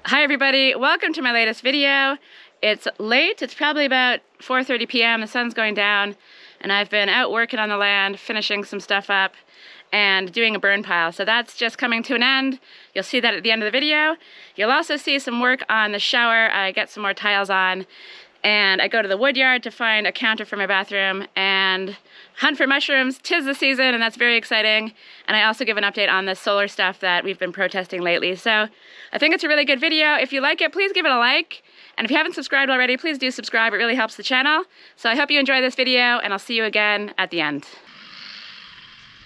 Hi everybody, welcome to my latest video. It's late, it's probably about 4:30 p.m. The sun's going down and I've been out working on the land, finishing some stuff up and doing a burn pile. So that's just coming to an end. You'll see that at the end of the video. You'll also see some work on the shower. I get some more tiles on and I go to the woodyard to find a counter for my bathroom and hunt for mushrooms. 'Tis the season and that's very exciting. And I also give an update on the solar stuff that we've been protesting lately. So I think it's a really good video. If you like it, please give it a like. And if you haven't subscribed already, please do subscribe. It really helps the channel. So I hope you enjoy this video and I'll see you again at the end.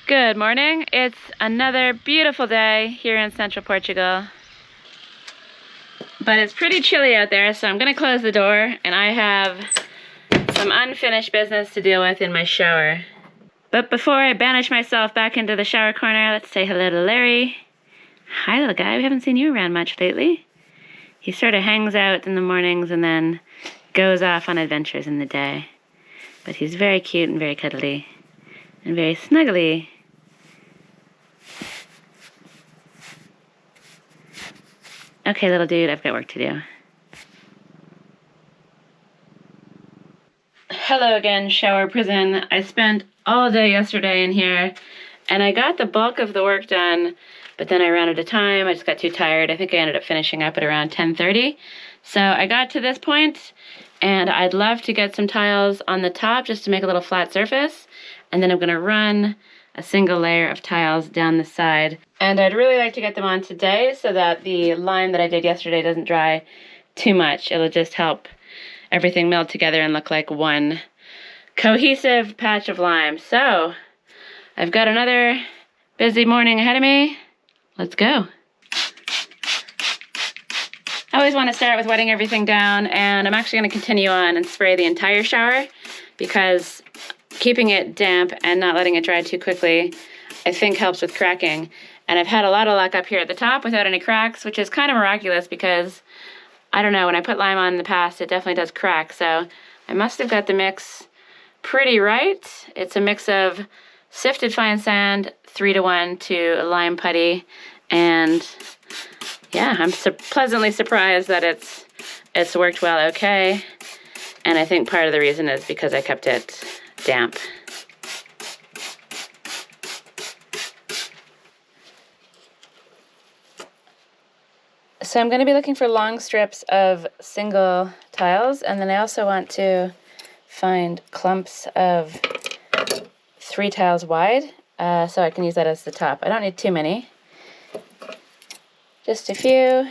Good morning. It's another beautiful day here in Central Portugal. But it's pretty chilly out there, so I'm gonna close the door and I have some unfinished business to deal with in my shower. But before I banish myself back into the shower corner, let's say hello to Larry. Hi little guy, we haven't seen you around much lately. He sort of hangs out in the mornings and then goes off on adventures in the day. But he's very cute and very cuddly and very snuggly. Okay, little dude, I've got work to do. Hello again, shower prison. I spent all day yesterday in here, and I got the bulk of the work done, but then I ran out of time. I just got too tired. I think I ended up finishing up at around 10:30. So I got to this point, and I'd love to get some tiles on the top just to make a little flat surface, and then I'm gonna run a single layer of tiles down the side. And I'd really like to get them on today so that the lime that I did yesterday doesn't dry too much. It'll just help everything meld together and look like one cohesive patch of lime. So I've got another busy morning ahead of me. Let's go. I always want to start with wetting everything down, and I'm actually going to continue on and spray the entire shower because keeping it damp and not letting it dry too quickly I think helps with cracking. And I've had a lot of luck up here at the top without any cracks, which is kind of miraculous because, I don't know, when I put lime on in the past, it definitely does crack. So I must have got the mix pretty right. It's a mix of sifted fine sand, 3-to-1 to lime putty. And yeah, I'm pleasantly surprised that it's worked well okay. And I think part of the reason is because I kept it damp. So I'm going to be looking for long strips of single tiles, and then I also want to find clumps of 3 tiles wide, so I can use that as the top. I don't need too many, just a few,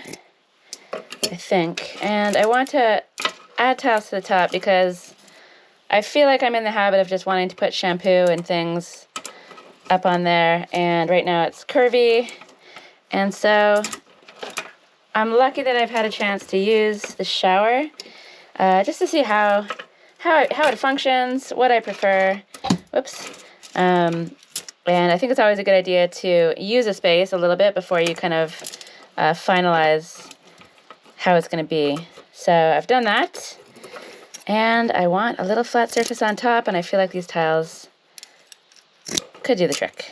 I think. And I want to add tiles to the top because I feel like I'm in the habit of just wanting to put shampoo and things up on there, and right now it's curvy, and so I'm lucky that I've had a chance to use the shower just to see how it functions, what I prefer. Whoops. And I think it's always a good idea to use a space a little bit before you kind of finalize how it's going to be. So I've done that, and I want a little flat surface on top, and I feel like these tiles could do the trick.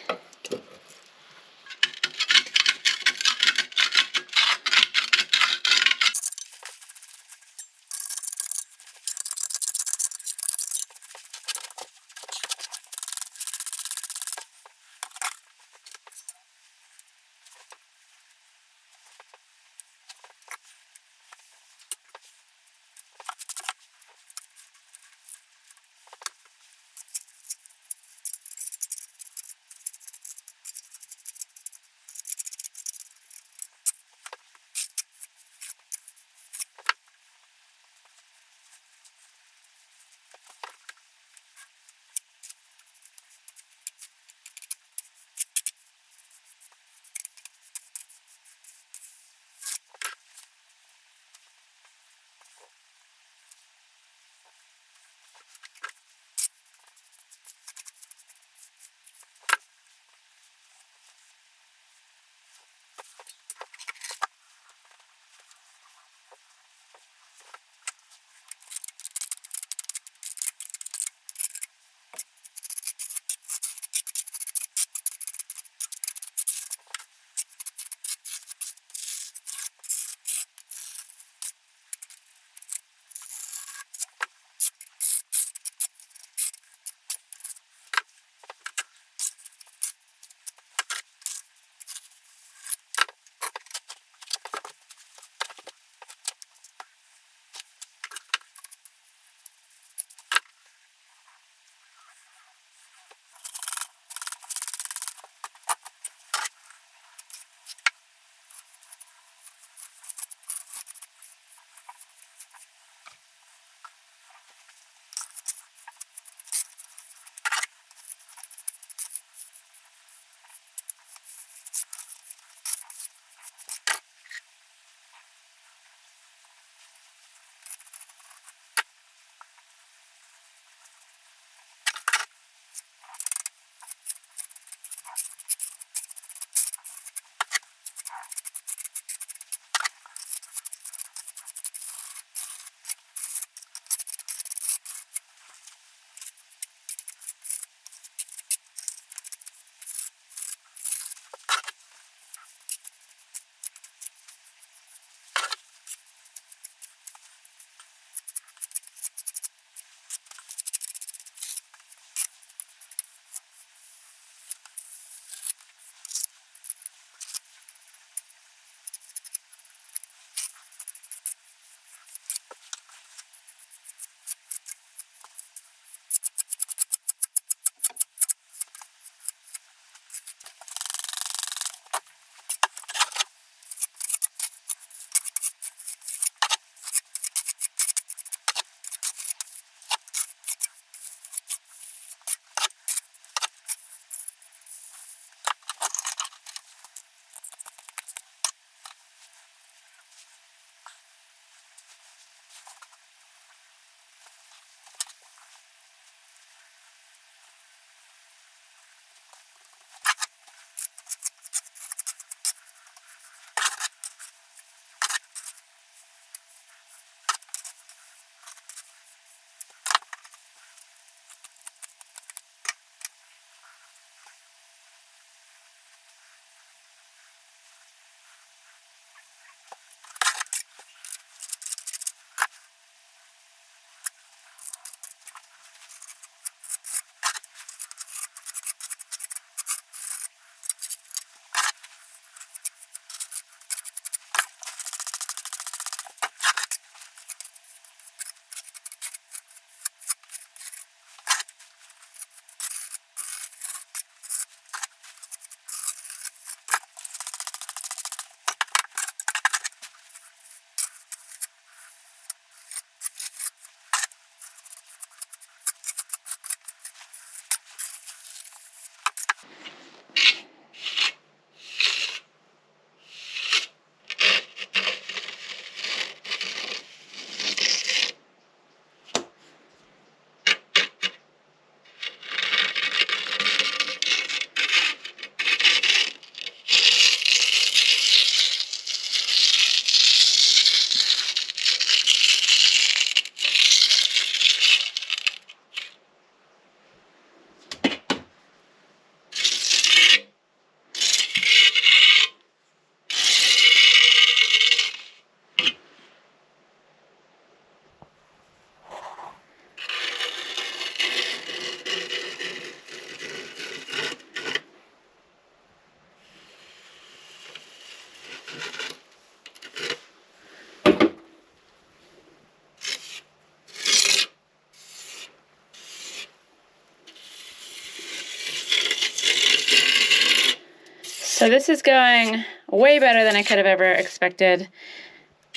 So this is going way better than I could have ever expected.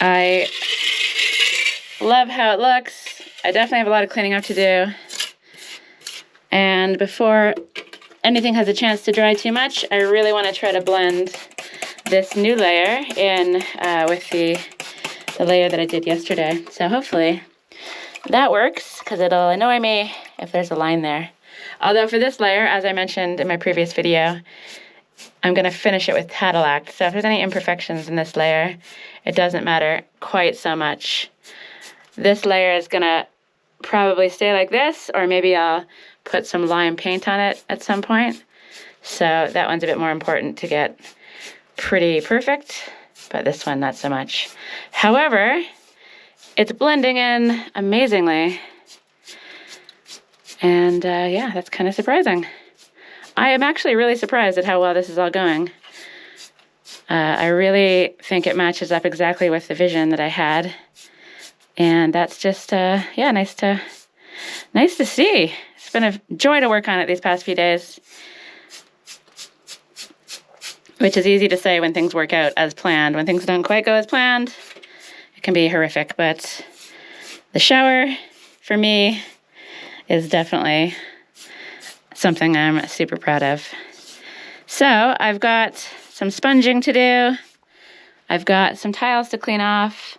I love how it looks. I definitely have a lot of cleaning up to do. And before anything has a chance to dry too much, I really want to try to blend this new layer in with the layer that I did yesterday. So hopefully that works, because it'll annoy me if there's a line there. Although for this layer, as I mentioned in my previous video, I'm going to finish it with Cadillac. So if there's any imperfections in this layer, it doesn't matter quite so much. This layer is going to probably stay like this, or maybe I'll put some lime paint on it at some point. So that one's a bit more important to get pretty perfect, but this one not so much. However, it's blending in amazingly. And yeah, that's kind of surprising. I am actually really surprised at how well this is all going. I really think it matches up exactly with the vision that I had. And that's just, yeah, nice to see. It's been a joy to work on it these past few days. Which is easy to say when things work out as planned. When things don't quite go as planned, it can be horrific. But the shower, for me, is definitely something I'm super proud of. So I've got some sponging to do. I've got some tiles to clean off.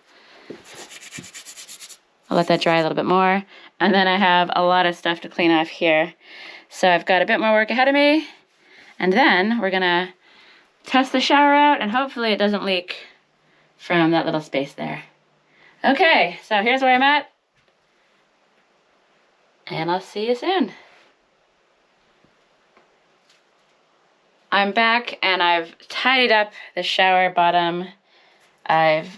I'll let that dry a little bit more. And then I have a lot of stuff to clean off here. So I've got a bit more work ahead of me. And then we're gonna test the shower out, and hopefully it doesn't leak from that little space there. Okay, so here's where I'm at. And I'll see you soon. I'm back and I've tidied up the shower bottom. I've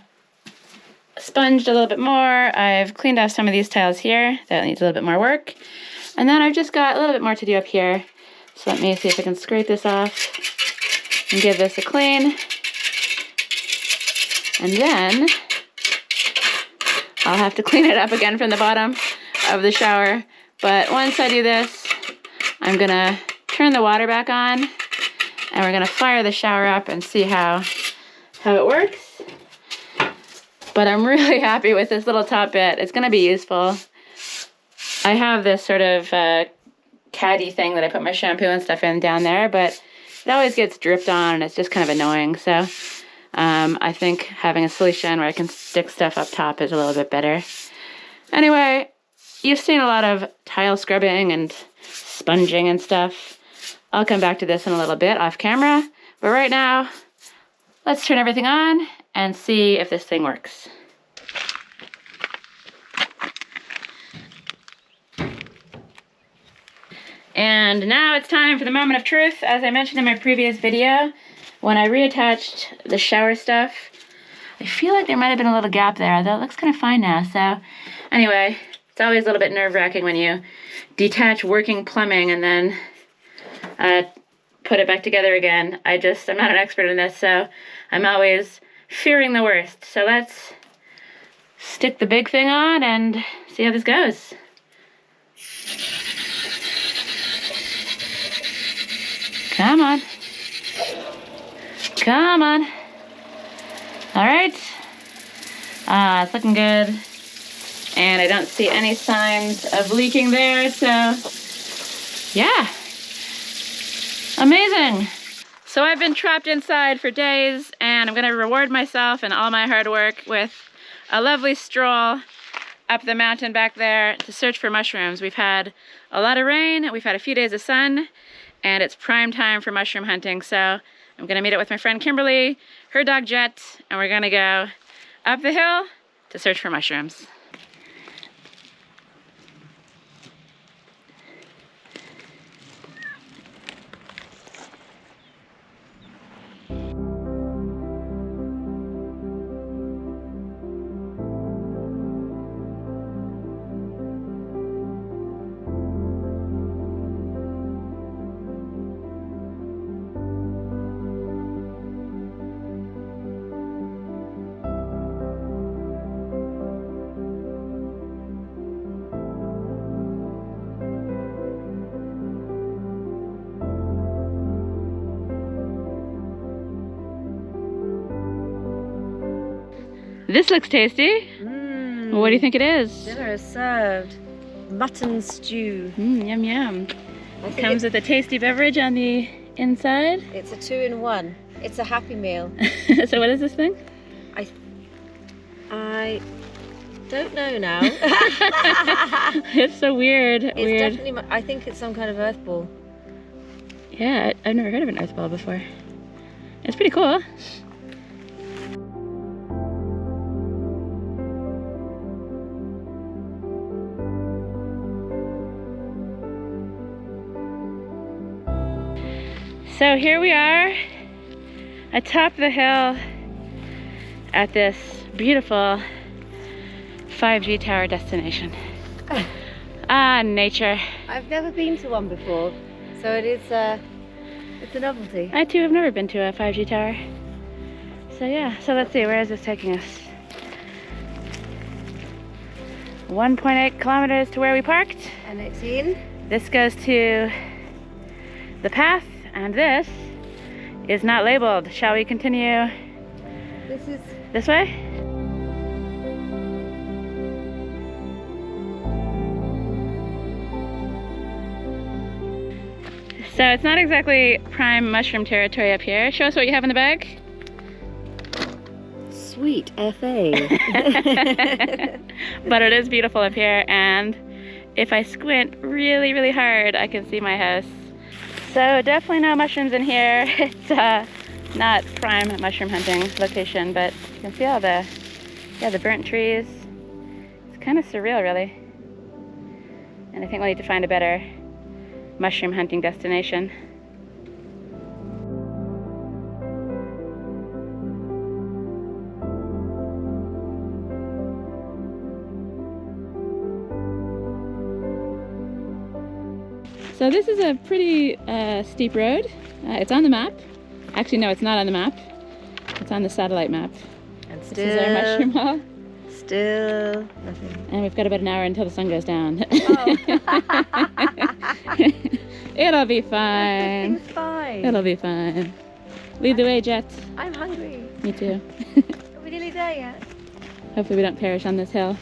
sponged a little bit more. I've cleaned off some of these tiles here. That needs a little bit more work. And then I've just got a little bit more to do up here. So let me see if I can scrape this off and give this a clean. And then I'll have to clean it up again from the bottom of the shower. But once I do this, I'm gonna turn the water back on, and we're gonna fire the shower up and see how it works. But I'm really happy with this little top bit. It's gonna be useful. I have this sort of caddy thing that I put my shampoo and stuff in down there, but it always gets dripped on and it's just kind of annoying. So I think having a solution where I can stick stuff up top is a little bit better. Anyway, you've seen a lot of tile scrubbing and sponging and stuff. I'll come back to this in a little bit off camera, but right now, let's turn everything on and see if this thing works. And now it's time for the moment of truth. As I mentioned in my previous video, when I reattached the shower stuff, I feel like there might have been a little gap there, though it looks kind of fine now. So anyway, it's always a little bit nerve-wracking when you detach working plumbing and then put it back together again. I'm not an expert in this, so I'm always fearing the worst. So let's stick the big thing on and see how this goes. Come on. Come on. All right. It's looking good. And I don't see any signs of leaking there, so yeah. Amazing. So I've been trapped inside for days, and I'm gonna reward myself and all my hard work with a lovely stroll up the mountain back there to search for mushrooms. We've had a lot of rain, we've had a few days of sun, and it's prime time for mushroom hunting. So I'm gonna meet up with my friend Kimberly, her dog Jet, and we're gonna go up the hill to search for mushrooms. This looks tasty. What do you think it is? Dinner is served. Mutton stew. Yum yum. It comes with a tasty beverage on the inside. It's a 2-in-1. It's a happy meal. So what is this thing? I don't know now. It's so weird. It's definitely, I think it's some kind of earth ball. Yeah, I've never heard of an earth ball before. It's pretty cool. So here we are atop the hill at this beautiful 5G tower destination. Nature. I've never been to one before, so it's a novelty. I too have never been to a 5G tower. So yeah, so let's see, where is this taking us? 1.8 kilometers to where we parked. And 18. This goes to the path, and this is not labeled. Shall we continue this way? So it's not exactly prime mushroom territory up here. Show us what you have in the bag. Sweet FA. But it is beautiful up here, and if I squint really, really hard, I can see my house. So definitely no mushrooms in here. It's not prime mushroom hunting location, but you can see all the burnt trees. It's kind of surreal, really. And I think we'll need to find a better mushroom hunting destination. So this is a pretty steep road. It's on the map. Actually, no, it's not on the map. It's on the satellite map. And this is our mushroom haul. Still nothing. And we've got about an hour until the sun goes down. Oh. It'll be fine. Everything's fine. It'll be fine. Lead the way, Jet. I'm hungry. Me too. Are we nearly there yet? Hopefully we don't perish on this hill.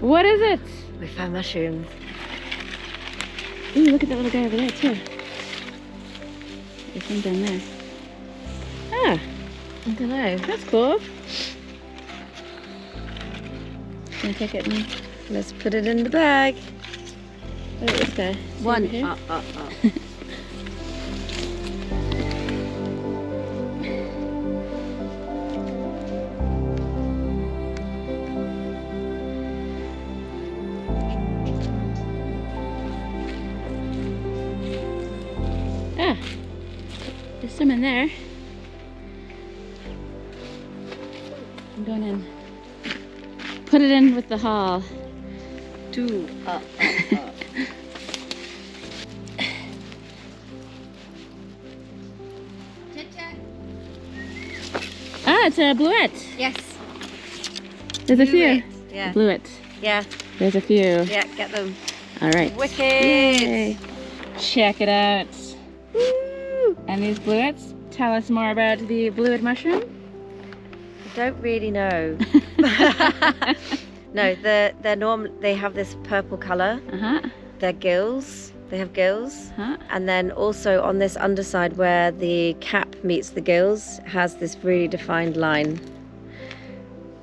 What is it? We found mushrooms. Ooh, look at that little guy over there too. There's one down there. Ah, I don't know. that's cool. Can I take it and... Let's put it in the bag. Oh, this guy. One. Here? Ah, there's some in there. I'm going in. Put it in with the haul. Two. Ah, it's a bluet. Yes. There's a few. Bluet. Yeah. Bluet. Yeah. There's a few. Yeah, get them. All right. Wicked. Yay. Check it out. Woo. And these bluets tell us more about the bluet mushroom. I don't really know. No, they have this purple color. They're gills. They have gills. And then also on this underside where the cap meets the gills has this really defined line.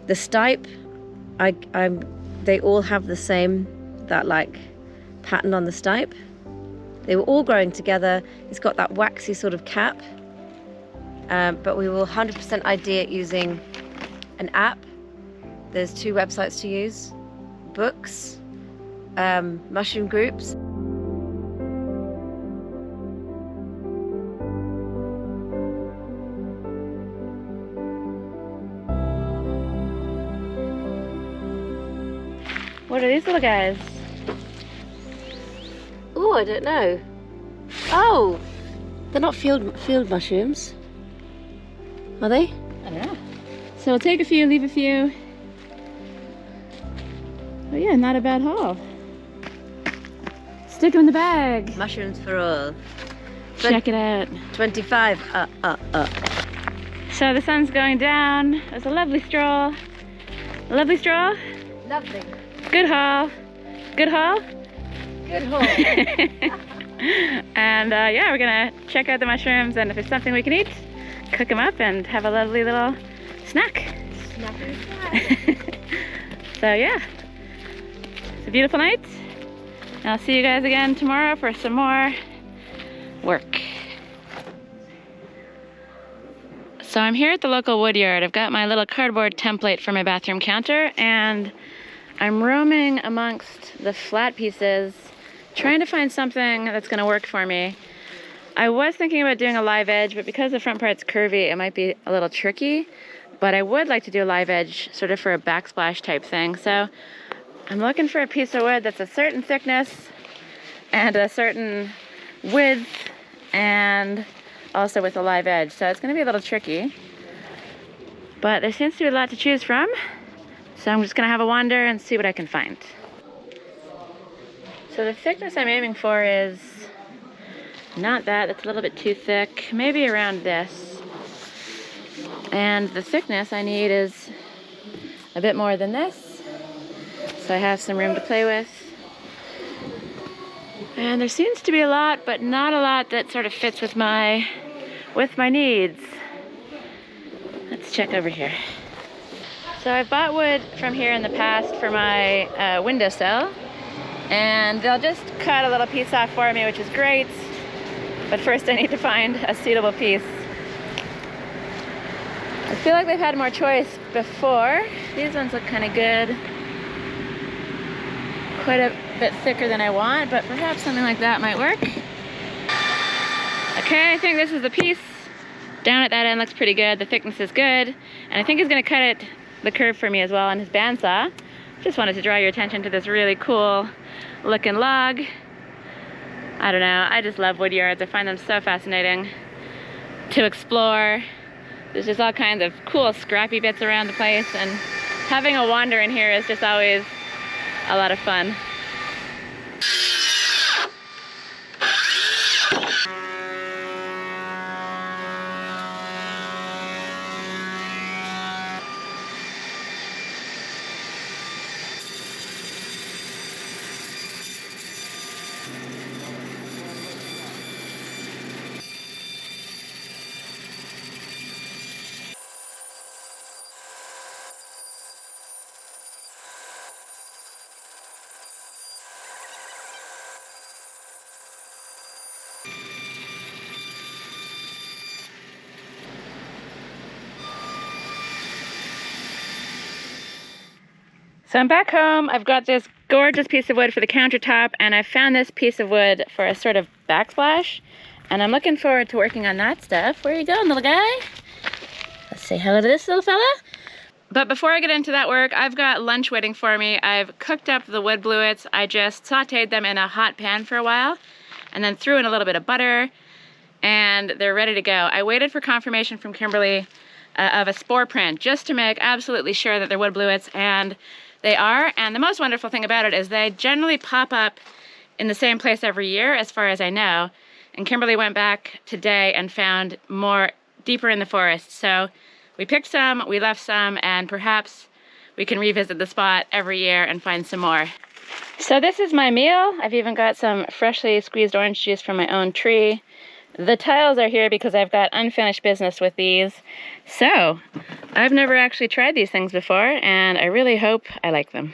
The stipe, they all have the same, that like pattern on the stipe. They were all growing together. It's got that waxy sort of cap. But we will 100% ID it using an app. There's 2 websites to use. Books, mushroom groups. What are these little guys? Oh, I don't know. Oh, They're not field mushrooms, are they? I don't know. So we'll take a few, leave a few. Oh yeah, not a bad haul. Stick them in the bag. Mushrooms for all. Check it out. 25. So the sun's going down. It was a lovely stroll. A lovely stroll. Lovely. Good haul. Good haul. Good haul. And yeah, we're gonna check out the mushrooms, and if there's something we can eat, cook them up and have a lovely little snack. So yeah, it's a beautiful night. And I'll see you guys again tomorrow for some more work. So I'm here at the local woodyard. I've got my little cardboard template for my bathroom counter, and I'm roaming amongst the flat pieces, trying to find something that's gonna work for me. I was thinking about doing a live edge, but because the front part's curvy, it might be a little tricky. But I would like to do a live edge, sort of for a backsplash type thing. So I'm looking for a piece of wood that's a certain thickness and a certain width, and also with a live edge. So it's gonna be a little tricky, but there seems to be a lot to choose from. So I'm just gonna have a wander and see what I can find. So the thickness I'm aiming for is not that, it's a little bit too thick, maybe around this. And the thickness I need is a bit more than this, so I have some room to play with. And there seems to be a lot, but not a lot that sort of fits with my needs. Let's check over here. So I've bought wood from here in the past for my windowsill, and they'll just cut a little piece off for me, which is great. But first I need to find a suitable piece. I feel like they've had more choice before. These ones look kind of good. Quite a bit thicker than I want, but perhaps something like that might work. Okay, I think this is the piece. Down at that end looks pretty good. The thickness is good. And I think he's gonna cut it the curve for me as well on his bandsaw. Just wanted to draw your attention to this really cool looking log. I don't know, I just love woodyards. I find them so fascinating to explore. There's just all kinds of cool scrappy bits around the place, and having a wander in here is just always a lot of fun. So I'm back home. I've got this gorgeous piece of wood for the countertop, and I found this piece of wood for a sort of backsplash, and I'm looking forward to working on that stuff. Where are you going, little guy? Let's say hello to this little fella. But before I get into that work, I've got lunch waiting for me. I've cooked up the wood bluets. I just sauteed them in a hot pan for a while, and then threw in a little bit of butter, and they're ready to go. I waited for confirmation from Kimberly of a spore print, just to make absolutely sure that they're wood bluets, and they are. And the most wonderful thing about it is they generally pop up in the same place every year, as far as I know. And Kimberly went back today and found more deeper in the forest. So we picked some, we left some, and perhaps we can revisit the spot every year and find some more. So this is my meal. I've even got some freshly squeezed orange juice from my own tree. The tiles are here because I've got unfinished business with these. So I've never actually tried these things before, and I really hope I like them.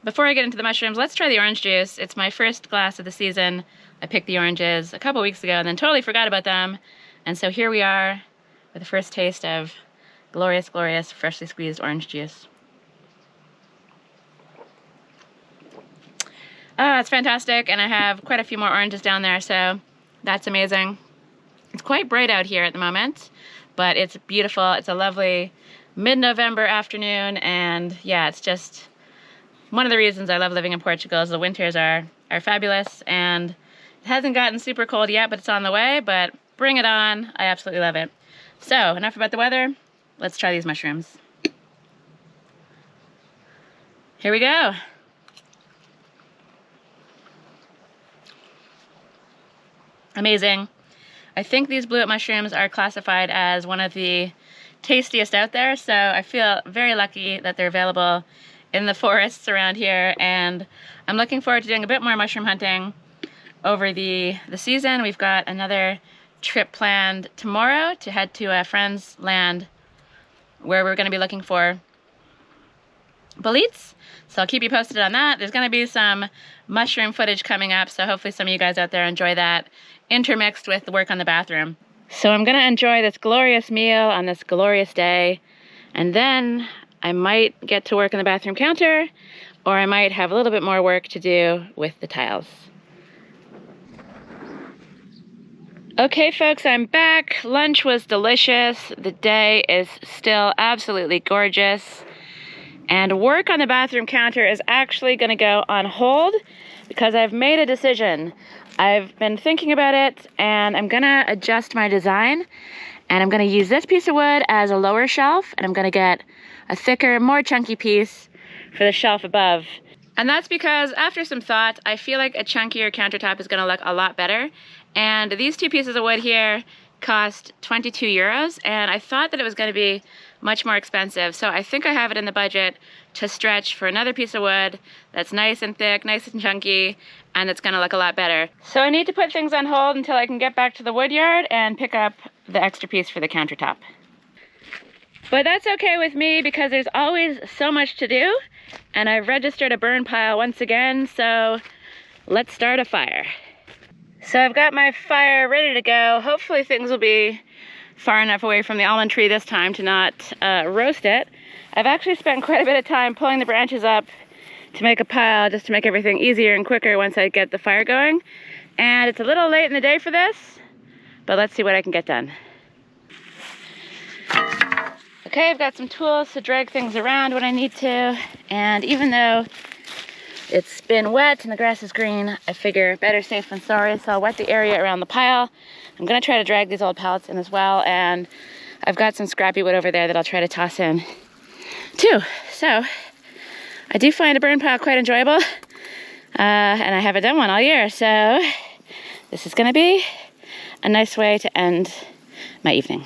Before I get into the mushrooms, let's try the orange juice. It's my first glass of the season. I picked the oranges a couple weeks ago and then totally forgot about them. And so here we are with the first taste of glorious, glorious, freshly squeezed orange juice. Oh, it's fantastic, and I have quite a few more oranges down there, so that's amazing. It's quite bright out here at the moment, but it's beautiful. It's a lovely mid-November afternoon, and yeah, it's just one of the reasons I love living in Portugal is the winters are fabulous, and it hasn't gotten super cold yet, but it's on the way. But Bring it on. I absolutely love it. So, enough about the weather. Let's try these mushrooms. Here we go. Amazing. I think these blue-up mushrooms are classified as one of the tastiest out there, so I feel very lucky that they're available in the forests around here, and I'm looking forward to doing a bit more mushroom hunting over the season. We've got another trip planned tomorrow to head to a friend's land where we're going to be looking for boletes, so I'll keep you posted on that. There's going to be some mushroom footage coming up, so hopefully some of you guys out there enjoy that, intermixed with the work on the bathroom. So I'm going to enjoy this glorious meal on this glorious day, and then I might get to work on the bathroom counter, or I might have a little bit more work to do with the tiles. Okay folks, I'm back. Lunch was delicious. The day is still absolutely gorgeous. And work on the bathroom counter is actually going to go on hold because I've made a decision. I've been thinking about it, and I'm going to adjust my design, and I'm going to use this piece of wood as a lower shelf, and I'm going to get a thicker, more chunky piece for the shelf above. And that's because after some thought, I feel like a chunkier countertop is going to look a lot better. And these two pieces of wood here cost 22 euros, and I thought that it was going to be much more expensive, so I think I have it in the budget to stretch for another piece of wood that's nice and thick, nice and chunky, and it's going to look a lot better. So I need to put things on hold until I can get back to the woodyard and pick up the extra piece for the countertop. But that's okay with me because there's always so much to do, and I've registered a burn pile once again, so let's start a fire. So I've got my fire ready to go. Hopefully things will be far enough away from the almond tree this time to not roast it. I've actually spent quite a bit of time pulling the branches up to make a pile, just to make everything easier and quicker once I get the fire going. And it's a little late in the day for this, but let's see what I can get done. Okay, I've got some tools to drag things around when I need to, and even though it's been wet and the grass is green, I figure better safe than sorry, so I'll wet the area around the pile. I'm gonna try to drag these old pallets in as well, and I've got some scrappy wood over there that I'll try to toss in too. So I do find a burn pile quite enjoyable, and I haven't done one all year, so this is gonna be a nice way to end my evening.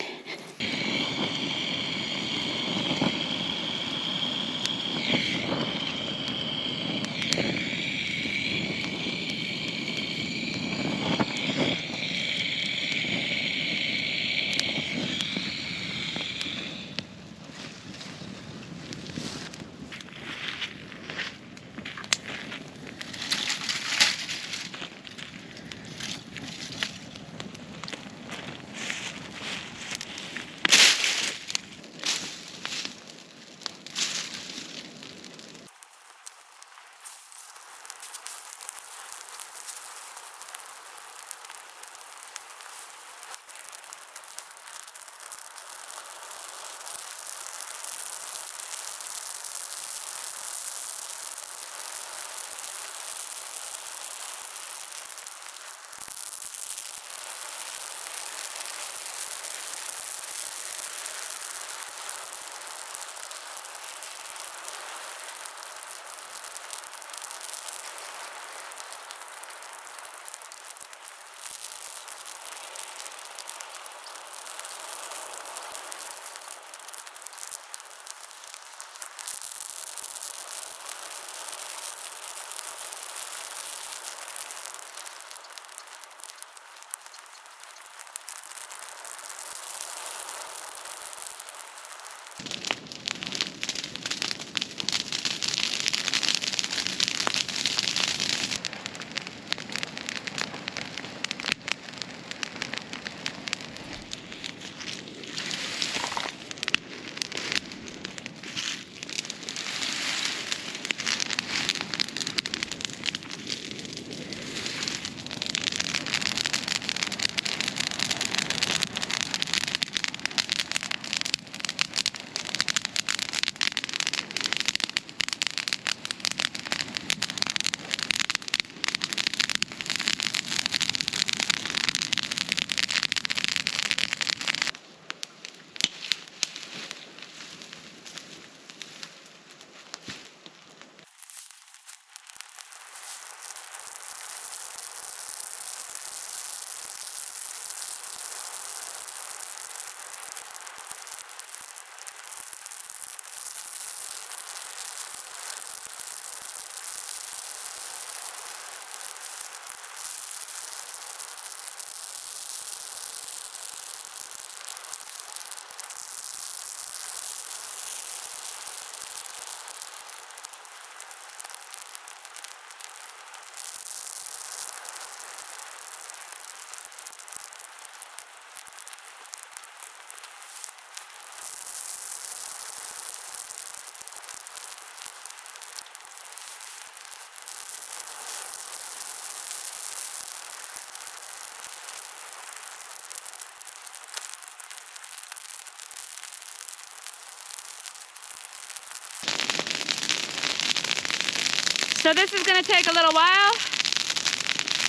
So this is gonna take a little while.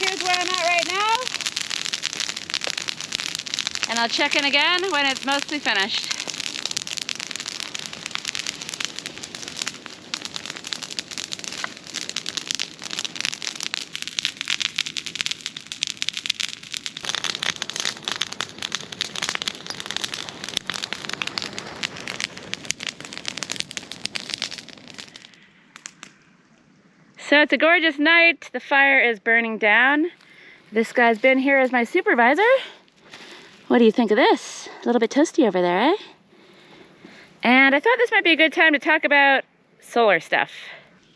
Here's where I'm at right now. And I'll check in again when it's mostly finished. So it's a gorgeous night. The fire is burning down. This guy's been here as my supervisor. What do you think of this? A little bit toasty over there, eh? And I thought this might be a good time to talk about solar stuff.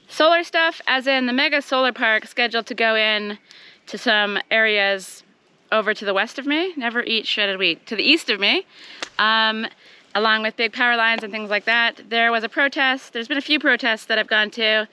Solar stuff as in the mega solar park scheduled to go in to some areas over to the west of me. Never eat shredded wheat. To the east of me. Along with big power lines and things like that. There was a protest. There's been a few protests that I've gone to.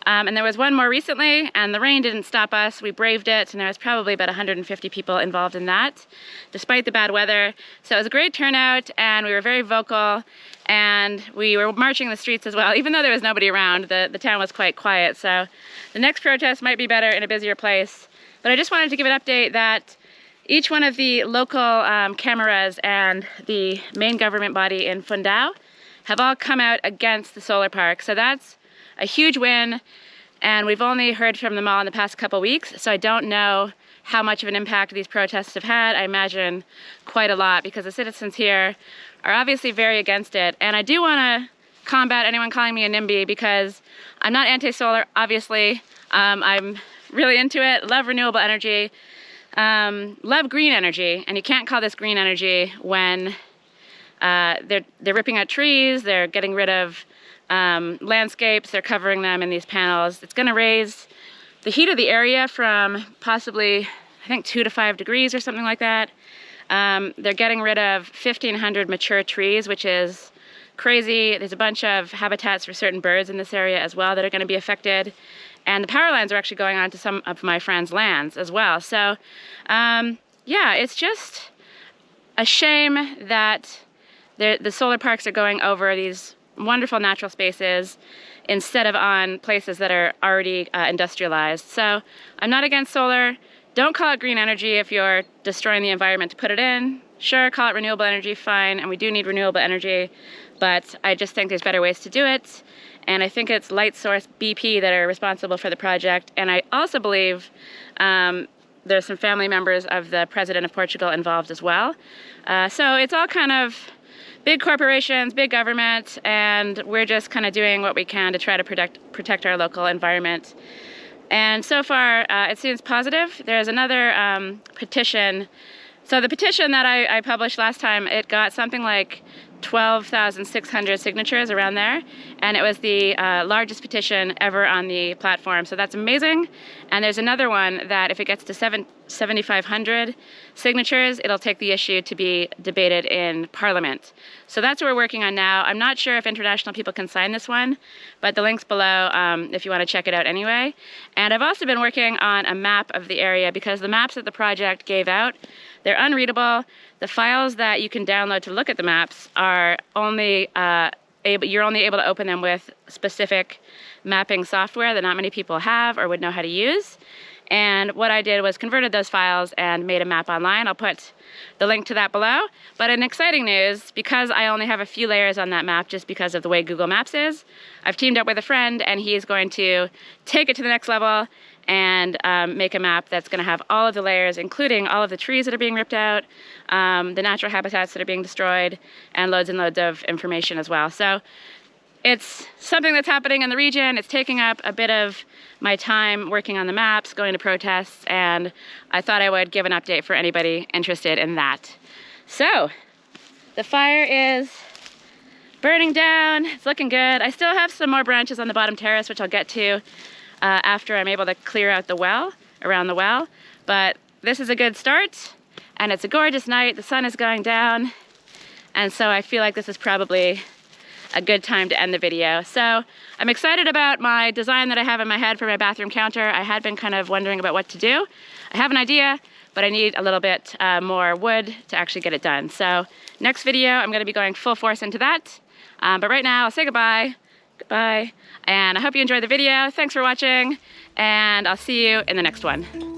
And there was one more recently, and the rain didn't stop us. We braved it, and there was probably about 150 people involved in that, despite the bad weather. So it was a great turnout, and we were very vocal, and we were marching the streets as well. Even though there was nobody around, the town was quite quiet. So the next protest might be better in a busier place. But I just wanted to give an update that each one of the local cameras and the main government body in Fundão have all come out against the solar park. So that's a huge win, and we've only heard from them all in the past couple weeks, so I don't know how much of an impact these protests have had. I imagine quite a lot, because the citizens here are obviously very against it. And I do want to combat anyone calling me a NIMBY, because I'm not anti-solar, obviously. I'm really into it, love renewable energy. Love green energy, and you can't call this green energy when they're ripping out trees, they're getting rid of landscapes, they're covering them in these panels. It's going to raise the heat of the area from possibly, I think, 2 to 5 degrees or something like that. They're getting rid of 1,500 mature trees, which is crazy. There's a bunch of habitats for certain birds in this area as well that are going to be affected. And the power lines are actually going on to some of my friends' lands as well. So, yeah, it's just a shame that the solar parks are going over these wonderful natural spaces instead of on places that are already industrialized. So I'm not against solar. Don't call it green energy if you're destroying the environment to put it in. Sure, call it renewable energy, fine, and we do need renewable energy, but I just think there's better ways to do it. And I think it's Light Source BP that are responsible for the project. And I also believe there's some family members of the president of Portugal involved as well. So it's all kind of big corporations, big government, and we're just kind of doing what we can to try to protect our local environment. And so far, it seems positive. There's another petition. So the petition that I published last time, it got something like 12,600 signatures, around there, and it was the largest petition ever on the platform, so that's amazing. And there's another one that if it gets to 7,500 signatures, it'll take the issue to be debated in Parliament. So that's what we're working on now. I'm not sure if international people can sign this one, but the link's below if you want to check it out anyway. And I've also been working on a map of the area, because the maps that the project gave out, they're unreadable. The files that you can download to look at the maps are only you're only able to open them with specific mapping software that not many people have or would know how to use. And what I did was converted those files and made a map online. I'll put the link to that below. But in exciting news, because I only have a few layers on that map just because of the way Google Maps is, I've teamed up with a friend, and he's going to take it to the next level and make a map that's going to have all of the layers, including all of the trees that are being ripped out, the natural habitats that are being destroyed, and loads of information as well. So it's something that's happening in the region. It's taking up a bit of my time working on the maps, going to protests, and I thought I would give an update for anybody interested in that. So the fire is burning down. It's looking good. I still have some more branches on the bottom terrace, which I'll get to after I'm able to clear out the well, around the well. But this is a good start, and it's a gorgeous night. The sun is going down, and so I feel like this is probably a good time to end the video. So I'm excited about my design that I have in my head for my bathroom counter. I had been kind of wondering about what to do. I have an idea, but I need a little bit more wood to actually get it done. So next video, I'm gonna be going full force into that. But right now, I'll say goodbye. Goodbye. And I hope you enjoyed the video. Thanks for watching, and I'll see you in the next one.